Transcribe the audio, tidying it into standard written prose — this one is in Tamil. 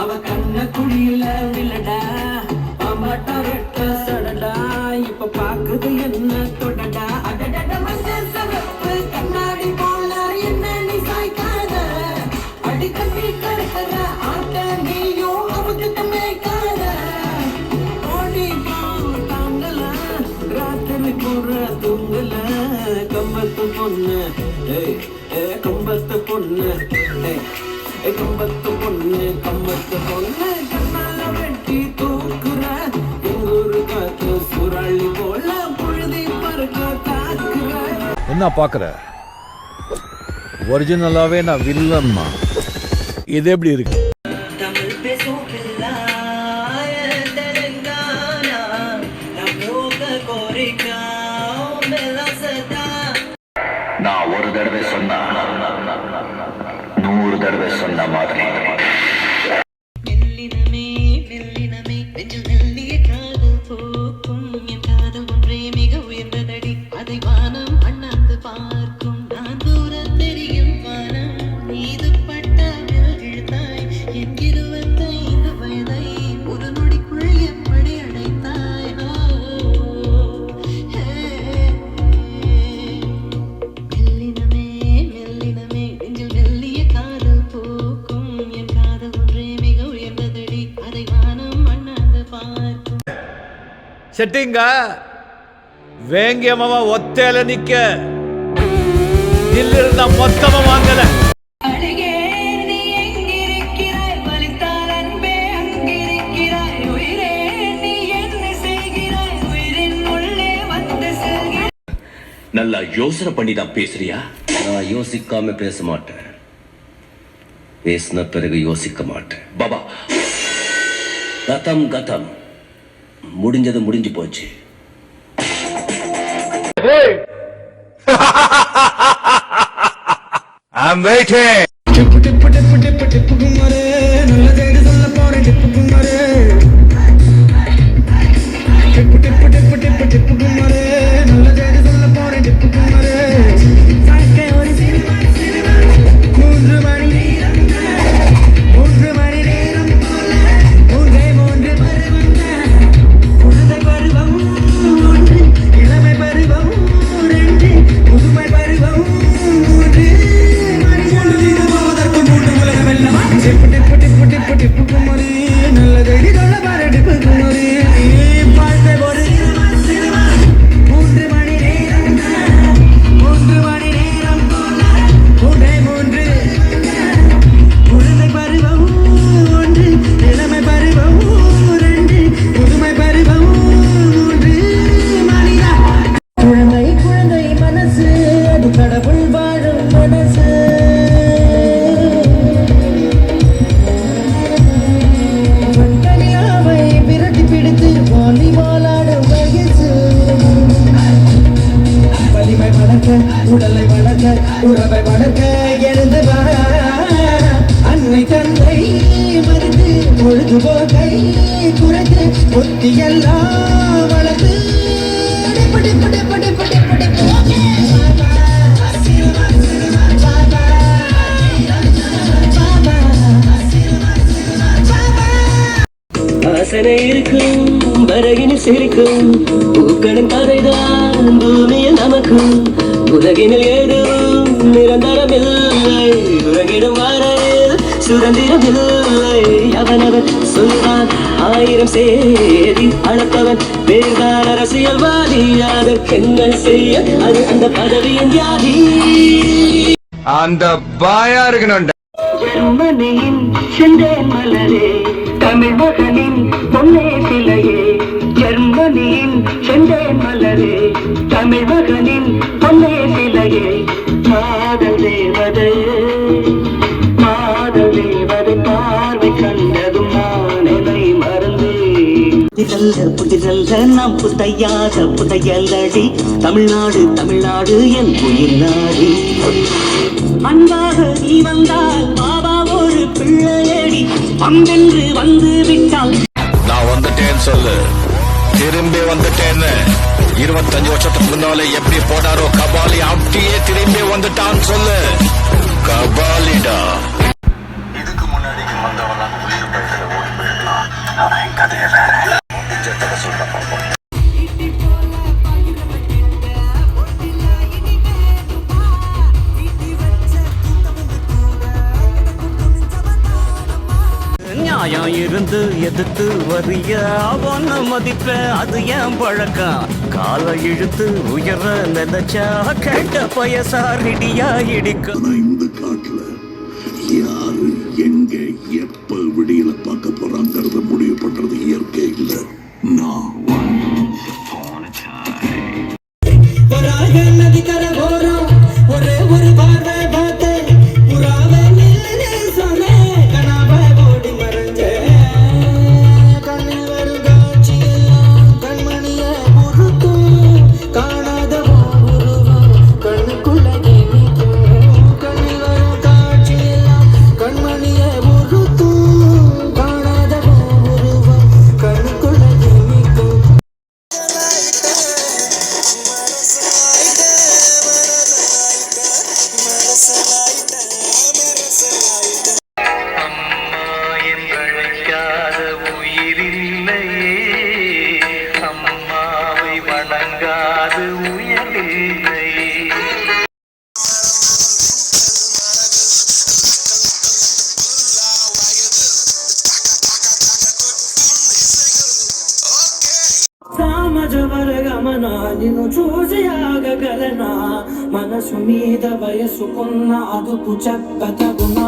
அவ கண்ண குடியில வில்லடா பாம்பாட்டா ரெட்ட சடடா இப்ப பாக்குது என்ன தொடடா அடடட மஞ்சள் சகப்பு கண்ணாடி போல என்ன நீ சாய்க்காத அடிக்கடி கருக்கற ஆட்ட நீயும் அவக்கு தமைக்காத ஓடி தாங்கல ராத்திரி போற தூங்கல கம்பத்து பொண்ணு கம்பத்து பொண்ணு கம்பத்து பொண்ணு கம்பத்து பொண்ணு கண்ணால வெட்டி தூக்குற எங்கூரு காத்து சுராளி போல புழுதி பறக்க தாக்குற. என்ன பாக்குற? ஒரிஜினலாவே நான் வில்லன்மா. இது எப்படி இருக்கு? தமிழ் பேசும் நான் ஒரு தடவை சொன்னா 100 தடவை சொன்ன மாதிரி. செட்டிங்க வேங்கியமாவா ஒத்தையில நிக்க இல்ல மொத்தமா வாங்கல. நல்லா யோசனை பண்ணிதான் பேசுறியா? நான் யோசிக்காம பேச மாட்டேன், பேசின பிறகு யோசிக்க மாட்டேன். பாபா கதம் கதம் முடிஞ்சது முடிஞ்சு போச்சு. I'm waiting. உடலை வளர்க்க உறவை வளர்க்க எழுந்து அன்னை தந்தை மருந்து பொழுதுபோக்கை குறைத்து புத்தியெல்லாம் வளர்த்து ஆசனை இருக்கும் வரையினில் சிரிக்கும் பூக்களின் கதைதான் பூமியில் நமக்கும் உலகினில் ஏதும் நிரந்தரமில்லை உலகிடும் வரையில் சுதந்திரமில்லை அவனவன் சொல்வான் 1000 சேதி அளப்பவன் வேர்தான் அரசியல்வாதி அதற்கென்ன செய்ய அது அந்த பதவியின் வியாதி அந்த பாயா இருக்கணும். ஜெர்மனியின் செந்தேன் மலரே தமிழ் மகனின் பொன்னே சிலையே தமிழ் மகனின் பொன்னே சிலையே காதல் தேவதையே காதல் தேவதை பார்வை கண்டதும் நான் என்னை மறந்தே புதிதல்ல நாம் புதையாத புதையல்லடி தமிழ்நாடு தமிழ்நாடு என் உயிர் நாடி அன்பாக நீ வந்தால் பாபா ஒரு பிள்ளையடி பங்கென்று வந்து விட்டால் நான் வந்துட்டேன்னு சொல்லு, திரும்பி வந்துட்டேன்னு. 25 வருஷத்துக்கு முன்னாலே எப்படி போனாரோ கபாலி, அப்படியே திரும்பி வந்துட்டான்னு சொல்லு. கபாலிடா. இதுக்கு முன்னாடி வந்தவெல்லாம் உயிர் பயத்துல ஓடி போயிருக்கலாம். அவன் கதையை வேற முடிஞ்சதை சொல்ல பார்ப்போம். நியாயம் இருந்து எதிர்த்து வரிய அவன மதிப்ப அது ஏன் பழக்கம் காலை இழுத்து உயர நினைச்சா கேட்ட பயசாரிடியா இடிக்க இந்த காட்டுல யாரு எங்க எப்ப விடியல பார்க்க போறாங்கிறத முடிவு பண்றது இயற்கை இல்ல. நான் நதி கர போறோம் ஒரே ஒரு பார்வை பார்த்து புறாவை நின்று சொன்னேன் கனாவை ஓடி மறைஞ்ச கண்ணு வரும் காட்சியெல்லாம் கண்மணிய உருக்கும் காணாத உருவம் கண்ணுக்குள்ள நினைக்கும் கண்ணு வரும் காட்சியெல்லாம் கண்மணிய உருக்கும் காணாத உருவம் கண்ணுக்குள்ள நினைக்கும் సామజవరగమనా నిన్ను చూసి ఆగగలనా మనసు మీద వయసుకున్న అదుపు చెప్పతగునా